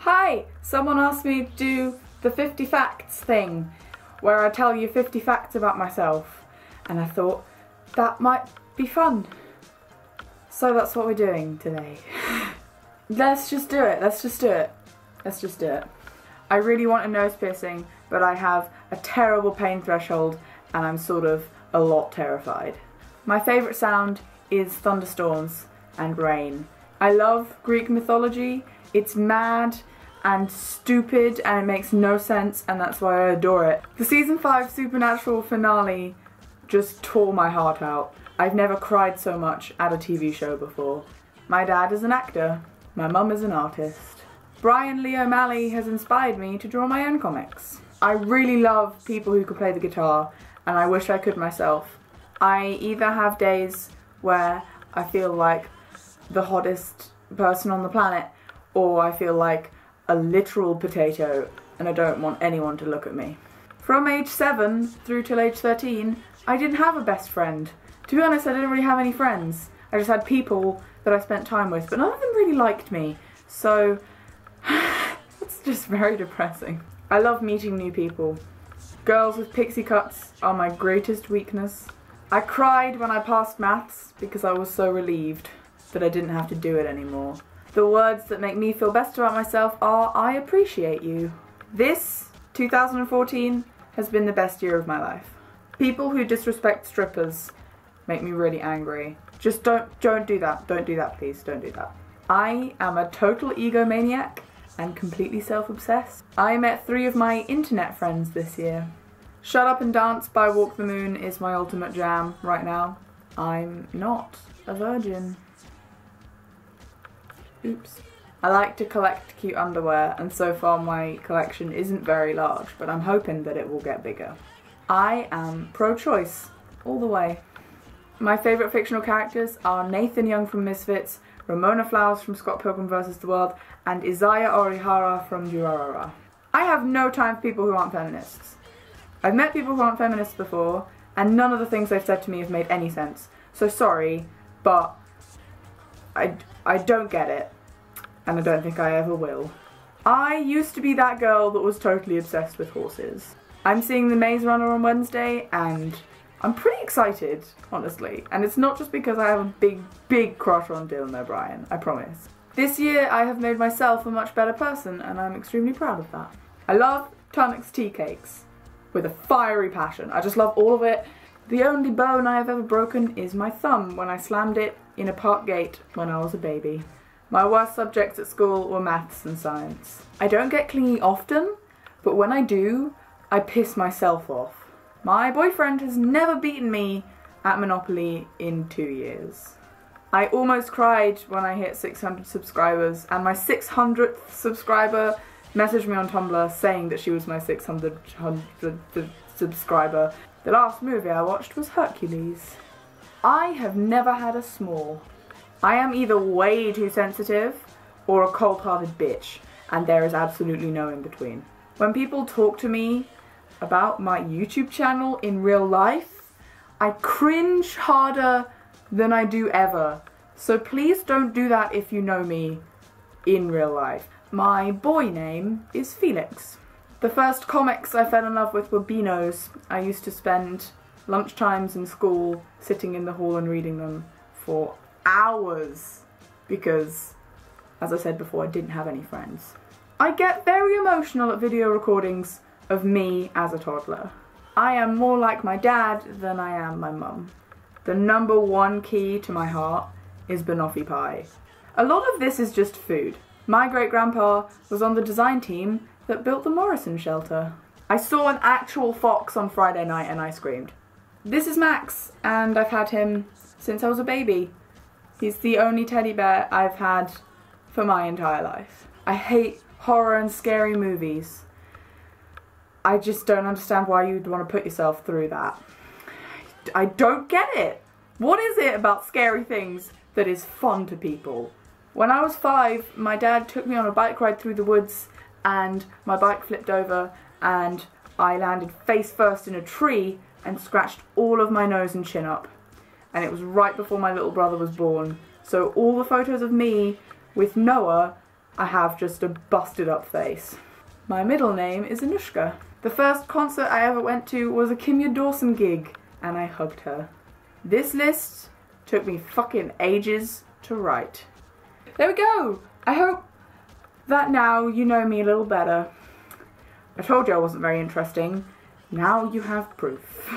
Hi! Someone asked me to do the 50 facts thing, where I tell you 50 facts about myself, and I thought that might be fun. So that's what we're doing today. Let's just do it, let's just do it. Let's just do it. I really want a nose piercing, but I have a terrible pain threshold and I'm sort of a lot terrified. My favourite sound is thunderstorms and rain. I love Greek mythology. It's mad and stupid and it makes no sense, and that's why I adore it. The season 5 Supernatural finale just tore my heart out. I've never cried so much at a TV show before. My dad is an actor. My mum is an artist. Brian Lee O'Malley has inspired me to draw my own comics. I really love people who can play the guitar, and I wish I could myself. I either have days where I feel like the hottest person on the planet, or I feel like a literal potato and I don't want anyone to look at me. From age 7 through till age 13, I didn't have a best friend. To be honest, I didn't really have any friends. I just had people that I spent time with, but none of them really liked me. So, it's just very depressing. I love meeting new people. Girls with pixie cuts are my greatest weakness. I cried when I passed maths because I was so relieved that I didn't have to do it anymore. The words that make me feel best about myself are, I appreciate you. This, 2014, has been the best year of my life. People who disrespect strippers make me really angry. Just don't do that. Don't do that, please. Don't do that. I am a total egomaniac and completely self-obsessed. I met 3 of my internet friends this year. Shut Up and Dance by Walk the Moon is my ultimate jam right now. I'm not a virgin. Oops. I like to collect cute underwear, and so far my collection isn't very large, but I'm hoping that it will get bigger. I am pro-choice, all the way. My favourite fictional characters are Nathan Young from Misfits, Ramona Flowers from Scott Pilgrim vs. the World, and Isaiah Orihara from Durarara. I have no time for people who aren't feminists. I've met people who aren't feminists before, and none of the things they've said to me have made any sense. So sorry, but I don't get it, and I don't think I ever will. I used to be that girl that was totally obsessed with horses. I'm seeing The Maze Runner on Wednesday, and I'm pretty excited, honestly. And it's not just because I have a big crush on Dylan O'Brien, I promise. This year I have made myself a much better person, and I'm extremely proud of that. I love Tunnock's tea cakes with a fiery passion. I just love all of it. The only bone I have ever broken is my thumb when I slammed it in a park gate when I was a baby. My worst subjects at school were maths and science. I don't get clingy often, but when I do, I piss myself off. My boyfriend has never beaten me at Monopoly in 2 years. I almost cried when I hit 600 subscribers, and my 600th subscriber messaged me on Tumblr saying that she was my 600th subscriber. The last movie I watched was Hercules. I have never had a small. I am either way too sensitive or a cold-hearted bitch, and there is absolutely no in between. When people talk to me about my YouTube channel in real life, I cringe harder than I do ever. So please don't do that if you know me in real life. My boy name is Felix. The first comics I fell in love with were Beanos. I used to spend lunchtimes in school sitting in the hall and reading them for hours because, as I said before, I didn't have any friends. I get very emotional at video recordings of me as a toddler. I am more like my dad than I am my mum. The #1 key to my heart is banoffee pie. A lot of this is just food. My great-grandpa was on the design team that built the Morrison shelter. I saw an actual fox on Friday night and I screamed. This is Max, and I've had him since I was a baby. He's the only teddy bear I've had for my entire life. I hate horror and scary movies. I just don't understand why you'd want to put yourself through that. I don't get it. What is it about scary things that is fun to people? When I was 5, my dad took me on a bike ride through the woods and my bike flipped over and I landed face first in a tree and scratched all of my nose and chin up. And it was right before my little brother was born. So all the photos of me with Noah I have just a busted up face. My middle name is Anushka. The first concert I ever went to was a Kimya Dawson gig, and I hugged her. This list took me fucking ages to write. There we go! I hope that now you know me a little better. I told you I wasn't very interesting. Now you have proof.